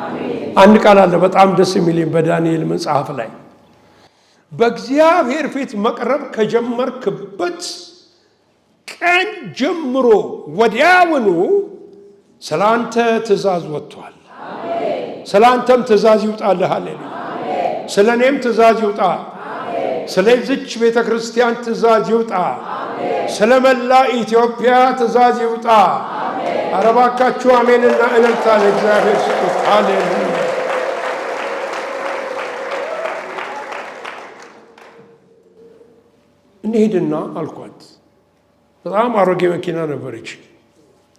አንድ ቃል አለ በጣም ደስ የሚለኝ በዳንኤል መጽሐፍ ላይ በእግዚአብሔር ፊት መቅረብ ከጀመርክበት ቀን ጀምሮ ወዲያውኑ ስላንተ ትእዛዝ ወጥቷል። ስላንተም ትእዛዝ ይውጣልህ። ሃሌሉያ! ስለኔም ትእዛዝ ይውጣ። ስለዚች ቤተ ክርስቲያን ትእዛዝ ይውጣ። ስለመላ ኢትዮጵያ ትእዛዝ ይውጣ። ኧረ እባካችሁ አሜንና እልልታ ለእግዚአብሔር ስጡት። ሃሌሉያ! እንሂድና አልኳት። በጣም አሮጌ መኪና ነበረች።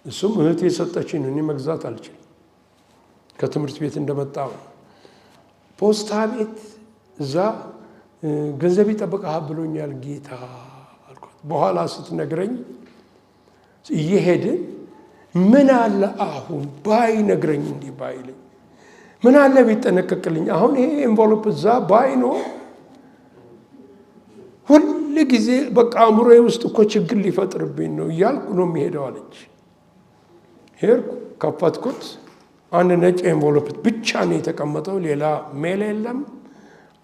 እሱም እህቴ የሰጠችኝ እኔ መግዛት አልችልም። ከትምህርት ቤት እንደመጣሁ ፖስታ ቤት እዛ ገንዘብ ይጠብቅሃል ብሎኛል ጌታ አልኳት። በኋላ ስትነግረኝ እየሄድን ምን አለ አሁን ባይነግረኝ እንዲህ ባይለኝ ምን አለ ቢጠነቀቅልኝ። አሁን ይሄ ኤንቨሎፕ እዛ ባይኖር ሁል ጊዜ በቃ አእምሮዬ ውስጥ እኮ ችግር ሊፈጥርብኝ ነው እያልኩ ነው የሚሄደው አለች። ሄድኩ፣ ከፈትኩት። አንድ ነጭ ኤንቨሎፕ ብቻ ነው የተቀመጠው፣ ሌላ ሜል የለም።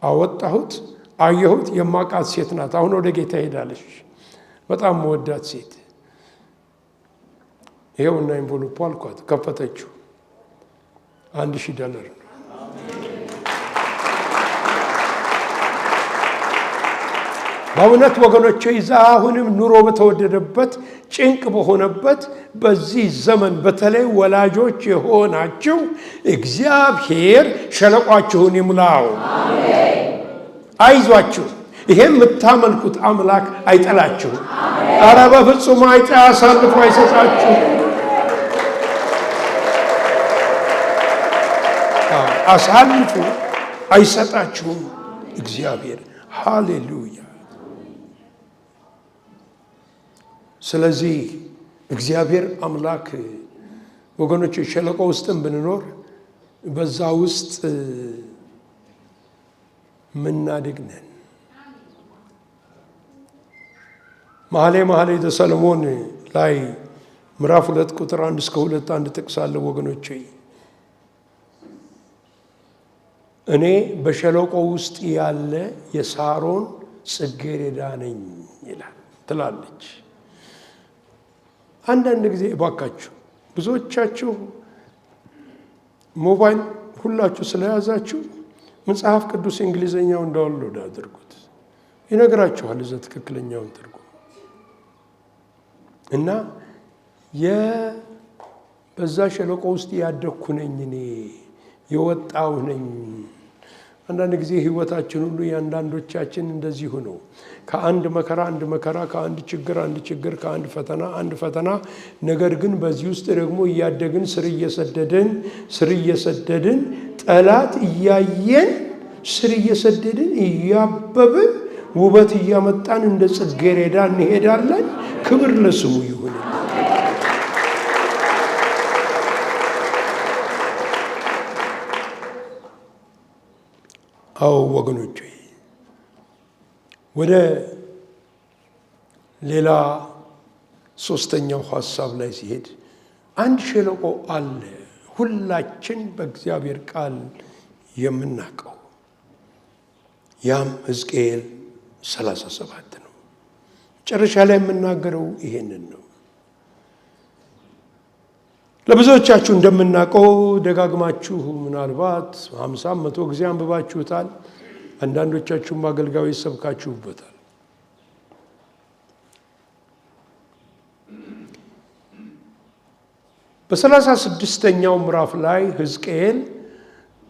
አወጣሁት፣ አየሁት። የማውቃት ሴት ናት። አሁን ወደ ጌታ ሄዳለች። በጣም መወዳት ሴት። ይሄውና ኤንቨሎፑ አልኳት። ከፈተችው። $1,000 ነው። በእውነት ወገኖቼ አሁንም ኑሮ በተወደደበት ጭንቅ በሆነበት በዚህ ዘመን በተለይ ወላጆች የሆናችሁ እግዚአብሔር ሸለቋችሁን ይሙላው። አይዟችሁ። ይሄ የምታመልኩት አምላክ አይጠላችሁም። ኧረ በፍጹም አሳልፎ አይሰጣችሁም። አሳልፎ አይሰጣችሁም እግዚአብሔር። ሃሌሉያ። ስለዚህ እግዚአብሔር አምላክ ወገኖች ሸለቆ ውስጥም ብንኖር በዛ ውስጥ ምናድግ ነን። መኃልየ ሰሎሞን ላይ ምዕራፍ 2 ቁጥር 1 እስከ 2 አንድ ጥቅስ አለ ወገኖቼ። እኔ በሸለቆ ውስጥ ያለ የሳሮን ጽጌረዳ ነኝ ይላል ትላለች። አንዳንድ ጊዜ እባካችሁ ብዙዎቻችሁ ሞባይል ሁላችሁ ስለያዛችሁ መጽሐፍ ቅዱስ እንግሊዘኛውን ዳውንሎድ አድርጉት፣ ይነግራችኋል እዛ ትክክለኛውን ትርጉም እና በዛ ሸለቆ ውስጥ ያደግኩ ነኝ፣ እኔ የወጣው ነኝ። አንዳንድ ጊዜ ህይወታችን ሁሉ ያንዳንዶቻችን እንደዚሁ ነው። ከአንድ መከራ አንድ መከራ፣ ከአንድ ችግር አንድ ችግር፣ ከአንድ ፈተና አንድ ፈተና። ነገር ግን በዚህ ውስጥ ደግሞ እያደግን ስር እየሰደድን ጠላት እያየን ስር እየሰደድን እያበብን ውበት እያመጣን እንደ ጽጌረዳ እንሄዳለን። ክብር ለስሙ ይሁን። አዎ ወገኖቼ፣ ወደ ሌላ ሶስተኛው ሐሳብ ላይ ሲሄድ አንድ ሸለቆ አለ፣ ሁላችን በእግዚአብሔር ቃል የምናውቀው። ያም ሕዝቅኤል 37 ነው። መጨረሻ ላይ የምናገረው ይሄንን ነው። ለብዙዎቻችሁ እንደምናውቀው ደጋግማችሁ ምናልባት 50-100 ጊዜ አንብባችሁታል። አንዳንዶቻችሁም አገልጋዮች ሰብካችሁበታል። በ36ኛው ምዕራፍ ላይ ሕዝቅኤል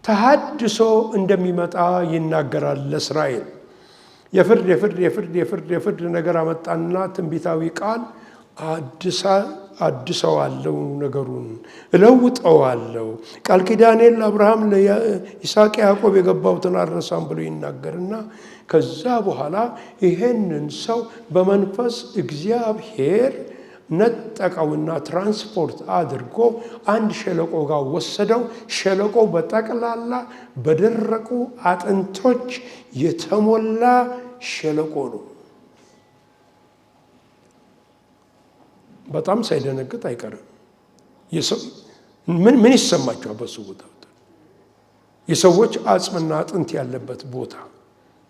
ተሐድሶ እንደሚመጣ ይናገራል ለእስራኤል። የፍርድ ነገር አመጣና ትንቢታዊ ቃል አድሰዋለሁ፣ ነገሩን እለውጠዋለሁ፣ ቃል ኪዳኔን ለአብርሃም ለይስሐቅ ያዕቆብ የገባሁትን አልረሳም ብሎ ይናገርና ከዛ በኋላ ይሄንን ሰው በመንፈስ እግዚአብሔር ነጠቀውና ትራንስፖርት አድርጎ አንድ ሸለቆ ጋር ወሰደው። ሸለቆው በጠቅላላ በደረቁ አጥንቶች የተሞላ ሸለቆ ነው። በጣም ሳይደነግጥ አይቀርም። ምን ይሰማቸዋል? በሱ ቦታ የሰዎች አጽምና አጥንት ያለበት ቦታ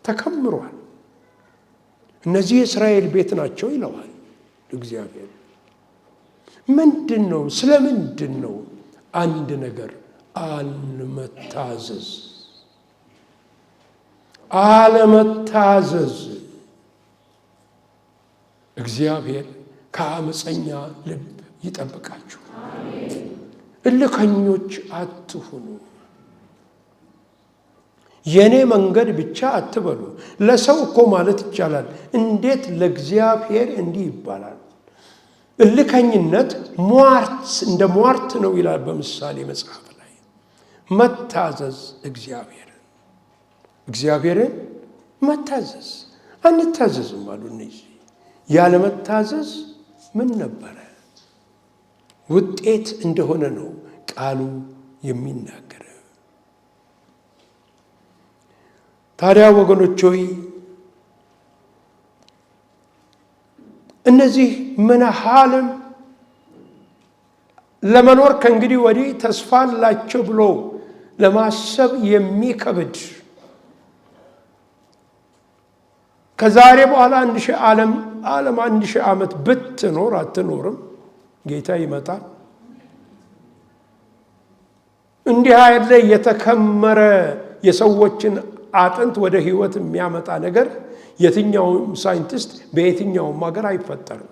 ተከምሯል። እነዚህ የእስራኤል ቤት ናቸው ይለዋል እግዚአብሔር። ምንድን ነው? ስለምንድን ነው? አንድ ነገር አለመታዘዝ። እግዚአብሔር ከአመፀኛ ልብ ይጠብቃችሁ። እልከኞች አትሁኑ። የኔ መንገድ ብቻ አትበሉ። ለሰው እኮ ማለት ይቻላል፣ እንዴት ለእግዚአብሔር እንዲህ ይባላል? እልከኝነት እንደ ሟርት ነው ይላል በምሳሌ መጽሐፍ ላይ። መታዘዝ እግዚአብሔርን መታዘዝ። አንታዘዝም አሉ እነዚህ። ያለ መታዘዝ ምን ነበረ ውጤት እንደሆነ ነው ቃሉ የሚናገር። ታዲያ ወገኖች ሆይ እነዚህ ምን ያህልም ለመኖር ከእንግዲህ ወዲህ ተስፋ አላቸው ብሎ ለማሰብ የሚከብድ፣ ከዛሬ በኋላ 1000 ዓመት ብትኖር አትኖርም፣ ጌታ ይመጣል። እንዲህ ያለ የተከመረ የሰዎችን አጥንት ወደ ህይወት የሚያመጣ ነገር የትኛውም ሳይንቲስት በየትኛውም ሀገር አይፈጠርም።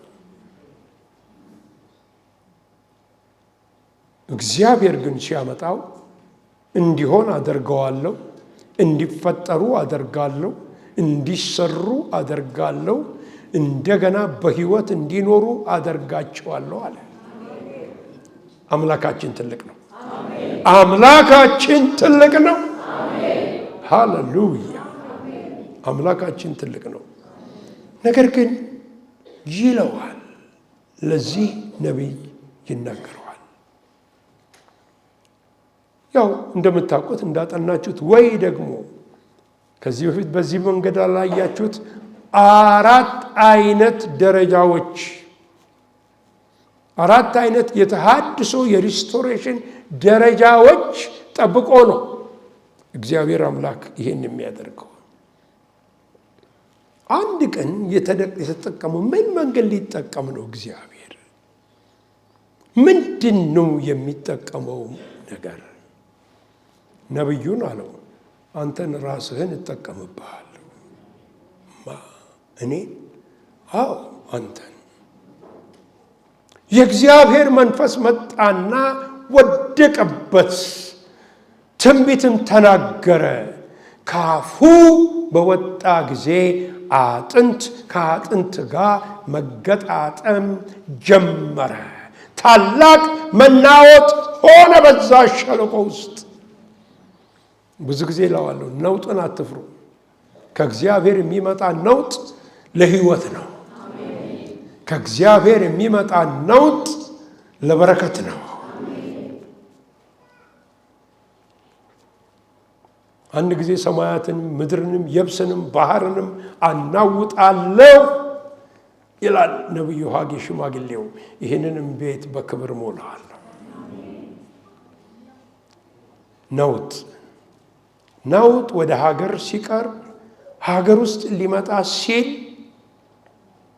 እግዚአብሔር ግን ሲያመጣው እንዲሆን አደርገዋለሁ፣ እንዲፈጠሩ አደርጋለሁ፣ እንዲሰሩ አደርጋለሁ፣ እንደገና በህይወት እንዲኖሩ አደርጋቸዋለሁ አለ። አምላካችን ትልቅ ነው። አምላካችን ትልቅ ነው። ሃሌሉያ! አምላካችን ትልቅ ነው። ነገር ግን ይለዋል፣ ለዚህ ነቢይ ይናገረዋል። ያው እንደምታውቁት እንዳጠናችሁት ወይ ደግሞ ከዚህ በፊት በዚህ መንገድ አላያችሁት 4 አይነት ደረጃዎች፣ 4 አይነት የተሃድሶ የሪስቶሬሽን ደረጃዎች ጠብቆ ነው እግዚአብሔር አምላክ ይሄን የሚያደርገው። አንድ ቀን የተጠቀመው ምን መንገድ ሊጠቀም ነው? እግዚአብሔር ምንድን ነው የሚጠቀመው ነገር? ነብዩን አለው አንተን ራስህን እጠቀምብሃለሁ። እኔ? አዎ አንተን። የእግዚአብሔር መንፈስ መጣና ወደቀበት፣ ትንቢትም ተናገረ። ካፉ በወጣ ጊዜ አጥንት ከአጥንት ጋር መገጣጠም ጀመረ። ታላቅ መናወጥ ሆነ በዛ ሸለቆ ውስጥ። ብዙ ጊዜ እለዋለሁ፣ ነውጥን አትፍሩ። ከእግዚአብሔር የሚመጣ ነውጥ ለህይወት ነው። ከእግዚአብሔር የሚመጣ ነውጥ ለበረከት ነው። አንድ ጊዜ ሰማያትንም ምድርንም የብስንም ባህርንም አናውጣለሁ ይላል ነብዩ ሐጌ ሽማግሌው። ይህንንም ቤት በክብር ሞላዋለሁ። ነውጥ ወደ ሀገር ሲቀርብ፣ ሀገር ውስጥ ሊመጣ ሲል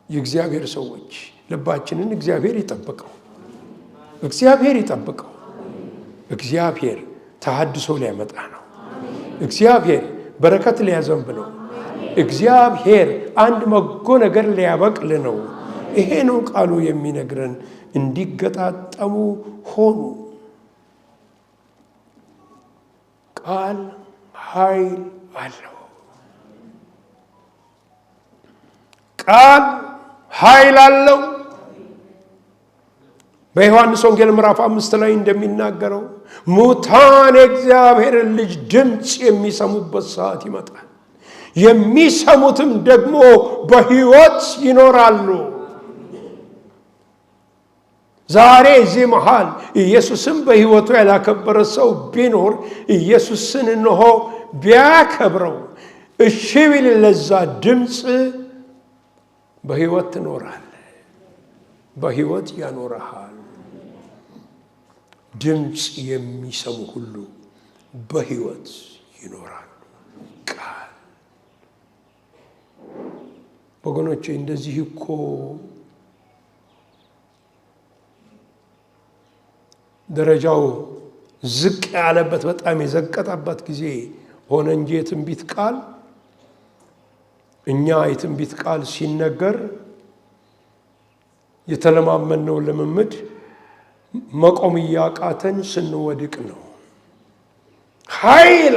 የእግዚአብሔር ሰዎች ልባችንን እግዚአብሔር ይጠብቀው። እግዚአብሔር ተሐድሶ ሊያመጣ ነው። እግዚአብሔር በረከት ሊያዘንብ ነው። እግዚአብሔር አንድ በጎ ነገር ሊያበቅል ነው። ይሄ ነው ቃሉ የሚነግረን። እንዲገጣጠሙ ሆኑ። ቃል ኃይል አለው። ቃል ኃይል አለው። በዮሐንስ ወንጌል ምዕራፍ 5 ላይ እንደሚናገረው ሙታን የእግዚአብሔርን ልጅ ድምፅ የሚሰሙበት ሰዓት ይመጣል፣ የሚሰሙትም ደግሞ በሕይወት ይኖራሉ። ዛሬ እዚህ መሃል ኢየሱስን በሕይወቱ ያላከበረ ሰው ቢኖር ኢየሱስን እንሆ ቢያከብረው እሺ ቢል ለዛ ድምፅ በሕይወት ትኖራል፣ በሕይወት ያኖረሃል። ድምፅ የሚሰሙ ሁሉ በሕይወት ይኖራሉ። ቃል ወገኖቼ፣ እንደዚህ እኮ ደረጃው ዝቅ ያለበት በጣም የዘቀጠበት ጊዜ ሆነ እንጂ የትንቢት ቃል እኛ የትንቢት ቃል ሲነገር የተለማመነው ልምምድ መቆም እያቃተን ስንወድቅ ነው። ኃይል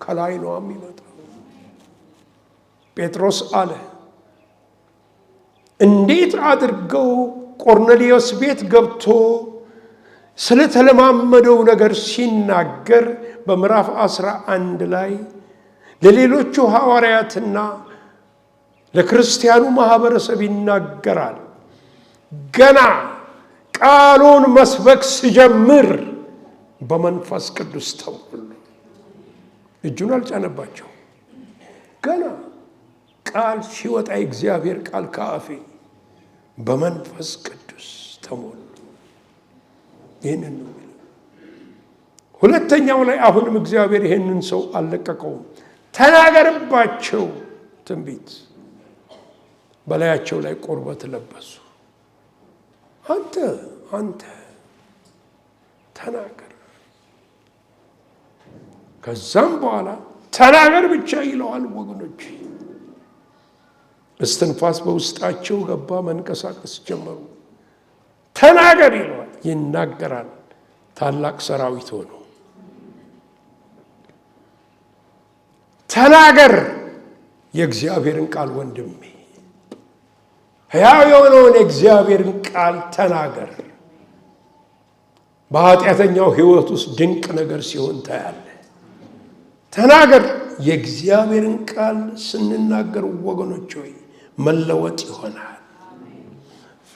ከላይ ነው የሚመጣው። ጴጥሮስ አለ እንዴት አድርገው ቆርኔሌዎስ ቤት ገብቶ ስለተለማመደው ነገር ሲናገር በምዕራፍ 11 ላይ ለሌሎቹ ሐዋርያትና ለክርስቲያኑ ማህበረሰብ ይናገራል። ገና ቃሉን መስበክ ሲጀምር በመንፈስ ቅዱስ ተሞሉ። እጁን አልጫነባቸው። ገና ቃል ሲወጣ የእግዚአብሔር ቃል ከአፌ በመንፈስ ቅዱስ ተሞሉ። ይህንን ነው። ሁለተኛው ላይ አሁንም እግዚአብሔር ይህንን ሰው አልለቀቀውም። ተናገርባቸው ትንቢት። በላያቸው ላይ ቁርበት ለበሱ። አንተ ተናገር። ከዛም በኋላ ተናገር ብቻ ይለዋል ወገኖች። እስትንፋስ በውስጣቸው ገባ፣ መንቀሳቀስ ጀመሩ። ተናገር ይለዋል፣ ይናገራል። ታላቅ ሰራዊት ሆኖ ተናገር የእግዚአብሔርን ቃል ወንድሜ፣ ሕያው የሆነውን የእግዚአብሔርን ቃል ተናገር። በኃጢአተኛው ሕይወት ውስጥ ድንቅ ነገር ሲሆን ታያለ። ተናገር። የእግዚአብሔርን ቃል ስንናገር ወገኖች ሆይ መለወጥ ይሆናል።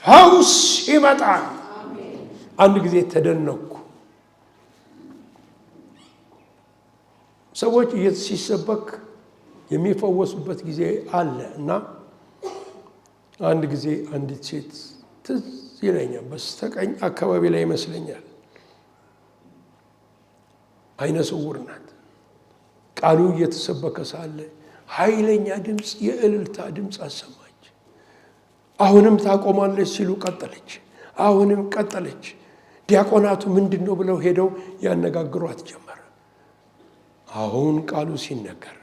ፈውስ ይመጣል። አንድ ጊዜ ተደነቅኩ። ሰዎች ሲሰበክ የሚፈወሱበት ጊዜ አለ እና አንድ ጊዜ አንዲት ሴት ትዝ ይለኛል፣ በስተቀኝ አካባቢ ላይ ይመስለኛል፣ አይነ ስውር ናት። ቃሉ እየተሰበከ ሳለ ኃይለኛ ድምፅ፣ የእልልታ ድምፅ አሰማች። አሁንም ታቆማለች ሲሉ ቀጠለች። አሁንም ቀጠለች። ዲያቆናቱ ምንድን ነው ብለው ሄደው ያነጋግሯት ጀመረ። አሁን ቃሉ ሲነገር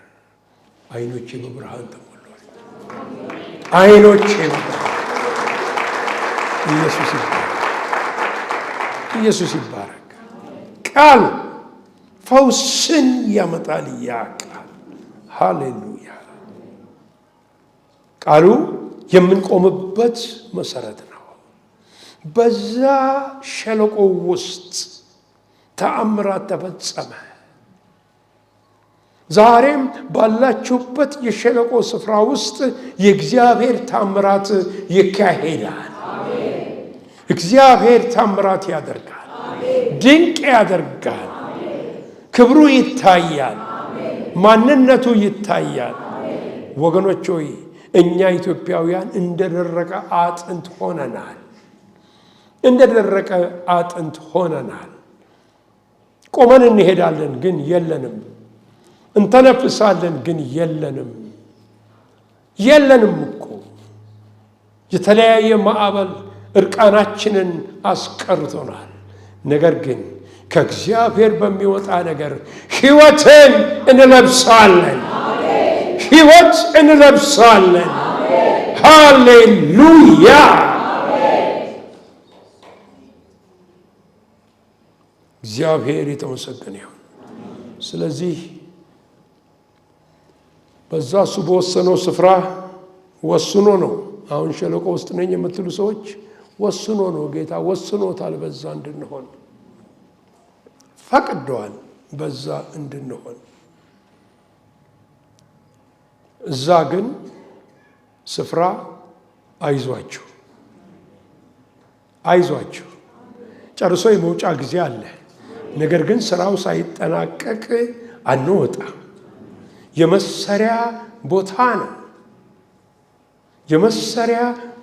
አይኖቼ በብርሃን ተሞልተዋል። አይኖቼ ኢየሱስ ይባረክ። ቃል ፈውስን ያመጣል። ያ ቃል ሃሌሉያ። ቃሉ የምንቆምበት መሰረት ነው። በዛ ሸለቆ ውስጥ ተአምራት ተፈጸመ። ዛሬም ባላችሁበት የሸለቆ ስፍራ ውስጥ የእግዚአብሔር ታምራት ይካሄዳል። እግዚአብሔር ታምራት ያደርጋል። ድንቅ ያደርጋል። ክብሩ ይታያል። ማንነቱ ይታያል። ወገኖች ሆይ እኛ ኢትዮጵያውያን እንደደረቀ አጥንት ሆነናል። እንደደረቀ አጥንት ሆነናል። ቆመን እንሄዳለን ግን የለንም። እንተነፍሳለን ግን የለንም እኮ። የተለያየ ማዕበል እርቃናችንን አስቀርቶናል። ነገር ግን ከእግዚአብሔር በሚወጣ ነገር ሕይወትን እንለብሳለን። ሕይወት እንለብሳለን። ሃሌሉያ። እግዚአብሔር የተመሰገነ ይሁን። ስለዚህ በዛ እሱ በወሰነው ስፍራ ወስኖ ነው። አሁን ሸለቆ ውስጥ ነኝ የምትሉ ሰዎች ወስኖ ነው። ጌታ ወስኖታል። በዛ እንድንሆን ፈቅደዋል። በዛ እንድንሆን እዛ ግን ስፍራ አይዟችሁ ጨርሶ የመውጫ ጊዜ አለ። ነገር ግን ስራው ሳይጠናቀቅ አንወጣም። የመሰሪያ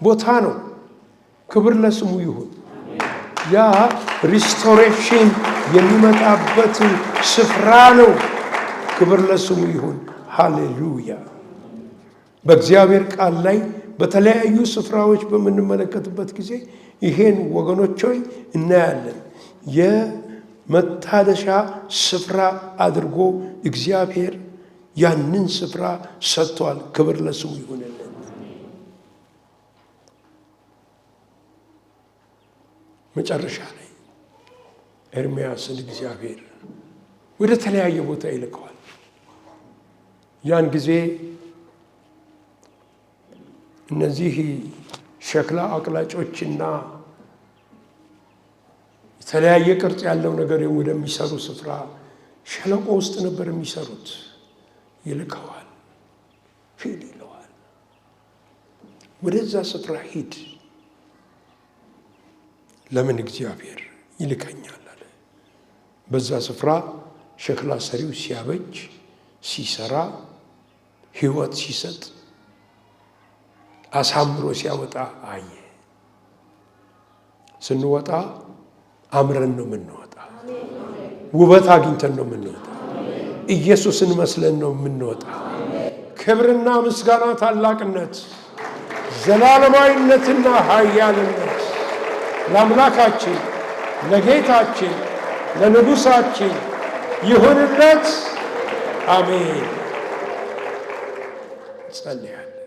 ቦታ ነው። ክብር ለስሙ ይሁን። ያ ሪስቶሬሽን የሚመጣበት ስፍራ ነው። ክብር ለስሙ ይሁን። ሃሌሉያ። በእግዚአብሔር ቃል ላይ በተለያዩ ስፍራዎች በምንመለከትበት ጊዜ ይሄን ወገኖች ሆይ እናያለን። የመታደሻ ስፍራ አድርጎ እግዚአብሔር ያንን ስፍራ ሰጥቷል። ክብር ለስሙ ይሁንልን። መጨረሻ ላይ ኤርምያስን እግዚአብሔር ወደ ተለያየ ቦታ ይልከዋል። ያን ጊዜ እነዚህ ሸክላ አቅላጮችና የተለያየ ቅርጽ ያለው ነገር ወደሚሰሩ ስፍራ ሸለቆ ውስጥ ነበር የሚሰሩት። ይልከዋል። ሂድ ይለዋል። ወደዛ ስፍራ ሂድ። ለምን እግዚአብሔር ይልከኛል አለ። በዛ ስፍራ ሸክላ ሰሪው ሲያበጅ፣ ሲሰራ፣ ሕይወት ሲሰጥ፣ አሳምሮ ሲያወጣ አየ። ስንወጣ አምረን ነው የምንወጣ። ውበት አግኝተን ነው የምንወጣ። ኢየሱስን መስለን ነው የምንወጣ። ክብርና ምስጋና፣ ታላቅነት፣ ዘላለማዊነትና ኃያልነት ለአምላካችን ለጌታችን ለንጉሳችን ይሁንለት። አሜን። ጸልያለሁ።